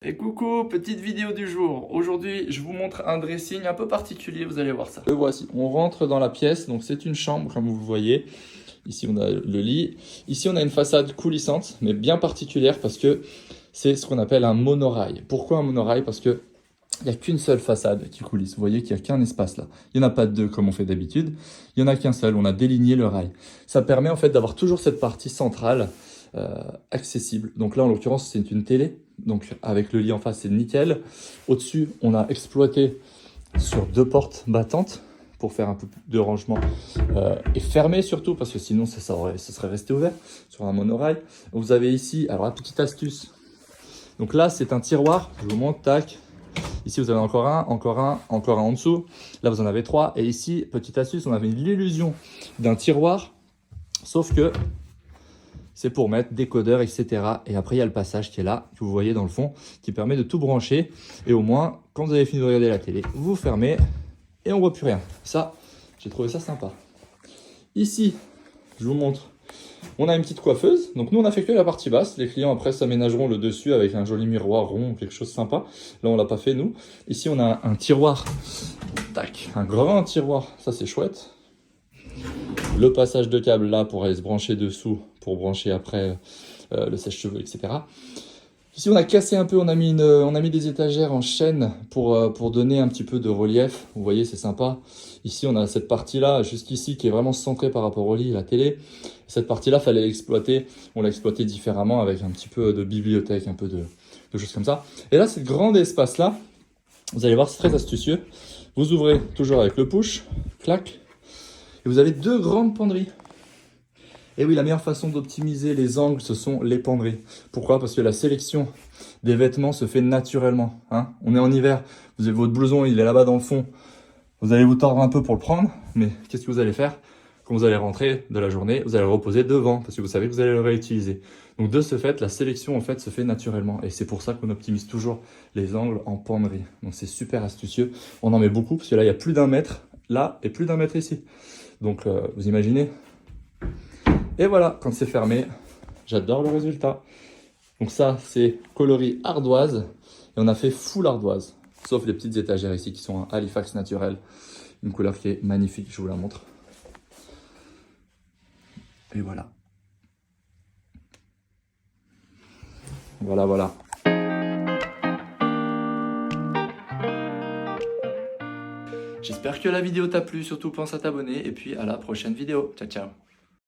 Et coucou, petite vidéo du jour. Aujourd'hui, je vous montre un dressing un peu particulier, vous allez voir ça. Le voici. On rentre dans la pièce, donc c'est une chambre comme vous voyez. Ici, on a le lit. Ici, on a une façade coulissante, mais bien particulière parce que c'est ce qu'on appelle un monorail. Pourquoi un monorail? Parce que il n'y a qu'une seule façade qui coulisse. Vous voyez qu'il n'y a qu'un espace là. Il n'y en a pas deux comme on fait d'habitude. Il n'y en a qu'un seul. On a déligné le rail. Ça permet en fait d'avoir toujours cette partie centrale accessible. Donc là, en l'occurrence, c'est une télé. Donc avec le lit en face, c'est nickel. Au-dessus, on a exploité sur deux portes battantes pour faire un peu de rangement et fermé surtout parce que sinon ça serait resté ouvert sur un monorail. Vous avez ici, alors la petite astuce. Donc là, c'est un tiroir. Je vous montre, tac. Ici, vous avez encore un en dessous. Là, vous en avez trois. Et ici, petite astuce, on avait l'illusion d'un tiroir, sauf que c'est pour mettre décodeur, etc. Et après, il y a le passage qui est là, que vous voyez dans le fond, qui permet de tout brancher. Et au moins, quand vous avez fini de regarder la télé, vous fermez et on ne voit plus rien. Ça, j'ai trouvé ça sympa. Ici, je vous montre. On a une petite coiffeuse, donc nous on a fait que la partie basse, les clients après s'aménageront le dessus avec un joli miroir rond, quelque chose de sympa. Là on l'a pas fait nous. Ici on a un tiroir, tac, un grand tiroir, ça c'est chouette. Le passage de câble là pour aller se brancher dessous, pour brancher après le sèche-cheveux, etc. Ici on a cassé un peu, on a mis des étagères en chêne pour donner un petit peu de relief. Vous voyez, c'est sympa. Ici on a cette partie-là, jusqu'ici, qui est vraiment centrée par rapport au lit et la télé. Cette partie-là, fallait l'exploiter. On l'a exploité différemment avec un petit peu de bibliothèque, un peu de choses comme ça. Et là, ce grand espace-là, vous allez voir, c'est très astucieux. Vous ouvrez toujours avec le push, clac, et vous avez deux grandes penderies. Et oui, la meilleure façon d'optimiser les angles, ce sont les penderies. Pourquoi? Parce que la sélection des vêtements se fait naturellement. Hein, on est en hiver, vous avez votre blouson, il est là-bas dans le fond. Vous allez vous tordre un peu pour le prendre, mais qu'est-ce que vous allez faire? Quand vous allez rentrer de la journée, vous allez le reposer devant, parce que vous savez que vous allez le réutiliser. Donc de ce fait, la sélection en fait se fait naturellement. Et c'est pour ça qu'on optimise toujours les angles en penderie. Donc c'est super astucieux. On en met beaucoup, parce que là, il y a plus d'1 mètre là et plus d'1 mètre ici. Donc vous imaginez? Et voilà, quand c'est fermé, j'adore le résultat. Donc ça, c'est coloris ardoise. Et on a fait full ardoise. Sauf les petites étagères ici qui sont en Halifax naturel. Une couleur qui est magnifique, je vous la montre. Et voilà. Voilà. J'espère que la vidéo t'a plu. Surtout pense à t'abonner. Et puis à la prochaine vidéo. Ciao, ciao.